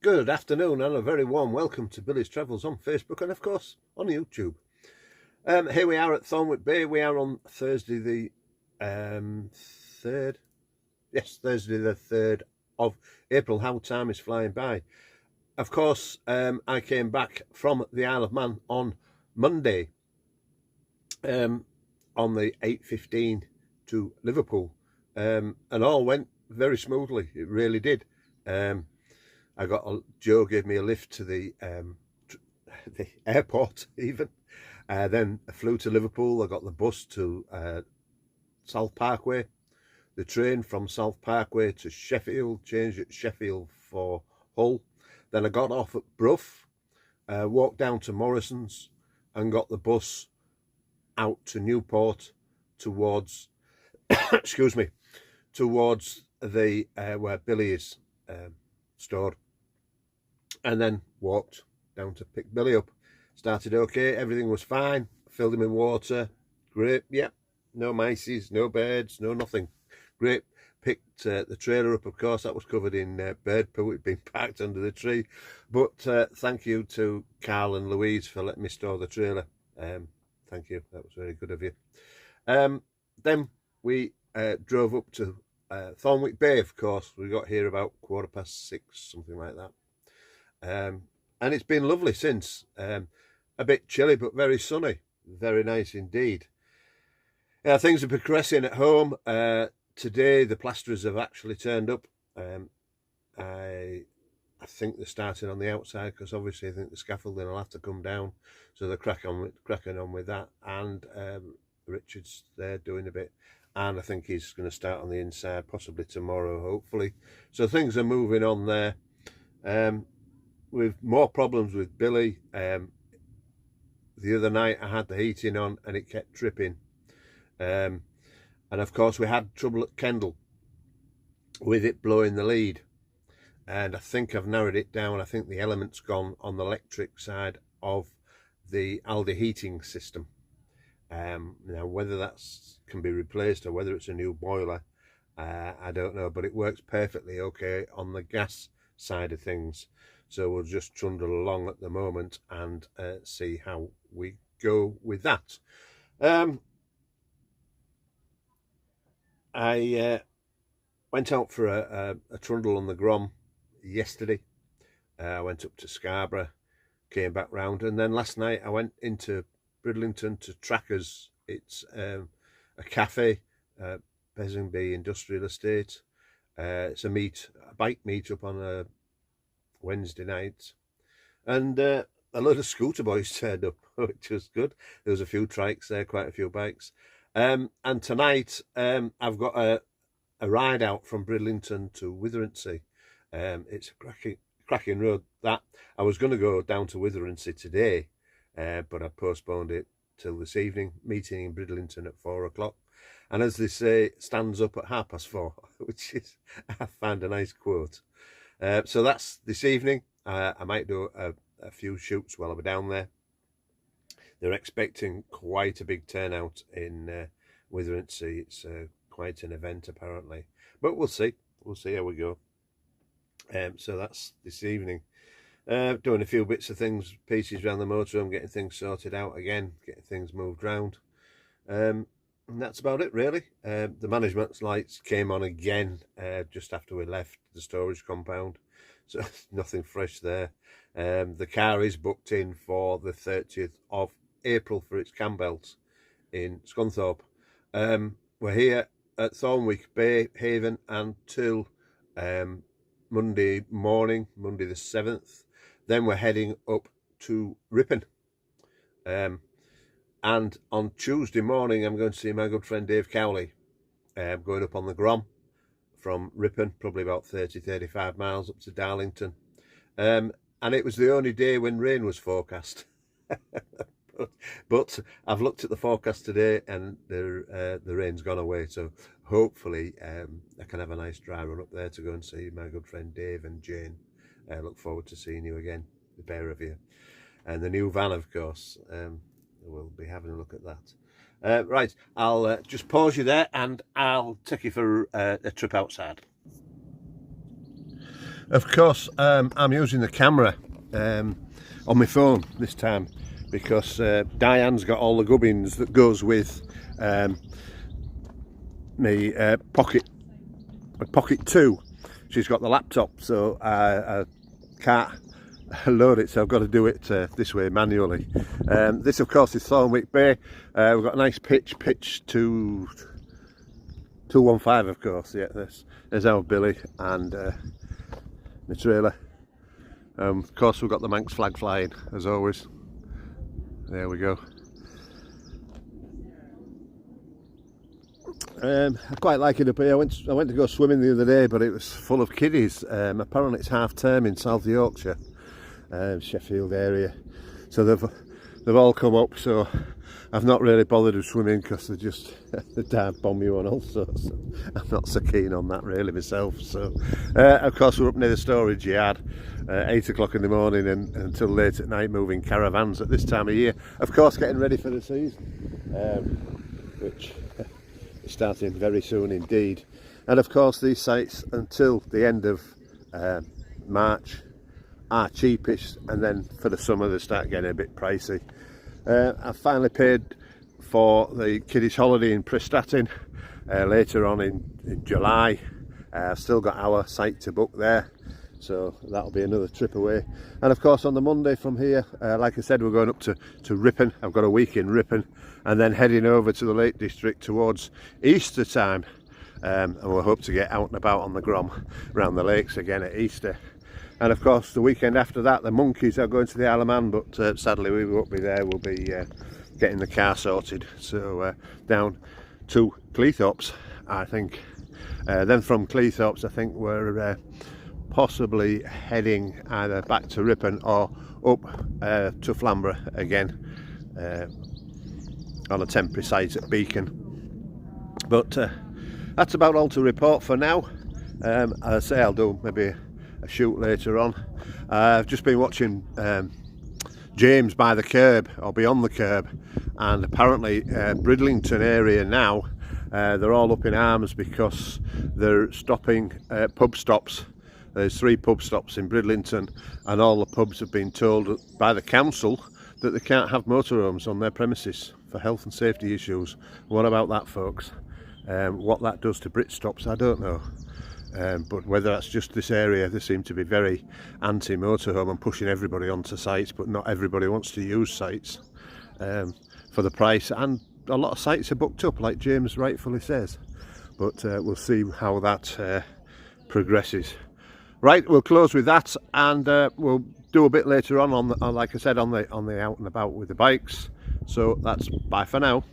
Good afternoon and a very warm welcome to Billy's Travels on Facebook and of course on YouTube. Here we are at Thornwick Bay. We are on Thursday the 3rd. Yes, Thursday the 3rd of April. How time is flying by. Of course, I came back from the Isle of Man on Monday on the 8:15 to Liverpool, and all went very smoothly. It really did. Joe gave me a lift to the airport even. Then I flew to Liverpool. I got the bus to South Parkway, the train from South Parkway to Sheffield, changed at Sheffield for Hull. Then I got off at Brough, walked down to Morrison's and got the bus out to Newport towards, excuse me, towards the where Billy is stored, and then walked down to pick Billy up. Started okay, everything was fine, filled him in water, great, yep, no mices, no birds, no nothing, great. Picked the trailer up, of course, that was covered in bird poo, it'd been packed under the tree, but thank you to Carl and Louise for letting me store the trailer. Thank you, that was very good of you. Then we drove up to Thornwick Bay, of course. We got here about 6:15, something like that. And it's been lovely since. A bit chilly, but very sunny. Very nice indeed. Yeah, things are progressing at home. Today, the plasterers have actually turned up. I think they're starting on the outside because obviously I think the scaffolding will have to come down. So they're cracking on with that. And Richard's there doing a bit. And I think he's going to start on the inside possibly tomorrow, hopefully. So things are moving on there. With more problems with Billy. The other night I had the heating on and it kept tripping. And of course we had trouble at Kendal with it blowing the lead. And I think I've narrowed it down. I think the element's gone on the electric side of the Aldi heating system. Now whether that can be replaced or whether it's a new boiler, I don't know, but it works perfectly okay on the gas side of things. So we'll just trundle along at the moment and see how we go with that. I went out for a trundle on the Grom yesterday. I went up to Scarborough, came back round, and then last night I went into Bridlington to Trackers. It's a cafe, Pheasingby Industrial Estate. It's a bike meet up on a Wednesday night, and a load of scooter boys turned up, which was good. There was a few trikes there, quite a few bikes. And tonight I've got a ride out from Bridlington to Witherindsea. It's a cracking road. That I was going to go down to Witherindsea today, but I postponed it till this evening. Meeting in Bridlington at 4 o'clock, and as they say, stands up at 4:30, which is, I found a nice quote. So that's this evening. I might do a few shoots while I'm down there. They're expecting quite a big turnout in Witherindsea. It's quite an event apparently, but we'll see. We'll see how we go. So that's this evening. Doing a few bits of things, pieces around the motorhome, getting things sorted out again, getting things moved round. And that's about it really. The management lights came on again just after we left the storage compound, so nothing fresh there. The car is booked in for the 30th of April for its Campbells in Scunthorpe. We're here at Thornwick Bay Haven until Monday morning, Monday the 7th. Then we're heading up to Ripon. And on Tuesday morning, I'm going to see my good friend Dave Cowley, going up on the Grom from Ripon, probably about 30-35 miles up to Darlington. And it was the only day when rain was forecast. but I've looked at the forecast today and the rain's gone away. So hopefully I can have a nice dry run up there to go and see my good friend Dave and Jane. Look forward to seeing you again, the pair of you. And the new van, of course. We'll be having a look at that. Right, I'll just pause you there and I'll take you for a trip outside. Of course, I'm using the camera on my phone this time because Diane's got all the gubbins that goes with my Pocket 2. She's got the laptop, so I can't load it, so I've got to do it this way manually. This of course is Thornwick Bay. We've got a nice pitch to 215, of course. Yeah, there's our Billy and the trailer. Of course we've got the Manx flag flying as always. There we go. I quite like it up here. I went to go swimming the other day, but it was full of kiddies. Apparently it's half term in South Yorkshire, Sheffield area, so they've all come up. So I've not really bothered with swimming because they dive bomb you and all sorts. I'm not so keen on that really myself. So of course we're up near the storage yard, 8 o'clock in the morning and until late at night, moving caravans at this time of year. Of course getting ready for the season, which is starting very soon indeed. And of course these sites until the end of March are cheapest, and then for the summer they start getting a bit pricey. I finally paid for the kiddies holiday in Prestatyn later on in July. I've still got our site to book there, so that'll be another trip away. And of course on the Monday from here, like I said, we're going up to Ripon. I've got a week in Ripon, and then heading over to the Lake District towards Easter time, and we'll hope to get out and about on the Grom around the lakes again at Easter. And of course the weekend after that the monkeys are going to the Isle of Man, but sadly we won't be there. We'll be getting the car sorted, so down to Cleethorpes I think. Then from Cleethorpes I think we're possibly heading either back to Ripon or up to Flamborough again on a temporary site at Beacon. But that's about all to report for now. As I say, I'll do maybe a shoot later on. I've just been watching James by the Curb, or Beyond the Curb, and apparently Bridlington area now, they're all up in arms because they're stopping pub stops. There's 3 pub stops in Bridlington, and all the pubs have been told by the council that they can't have motorhomes on their premises for health and safety issues. What about that, folks? What that does to Brit stops, I don't know. But whether that's just this area, they seem to be very anti-motorhome and pushing everybody onto sites, but not everybody wants to use sites for the price, and a lot of sites are booked up, like James rightfully says. But we'll see how that progresses. Right, we'll close with that, and we'll do a bit later on like I said, on the out and about with the bikes. So that's bye for now.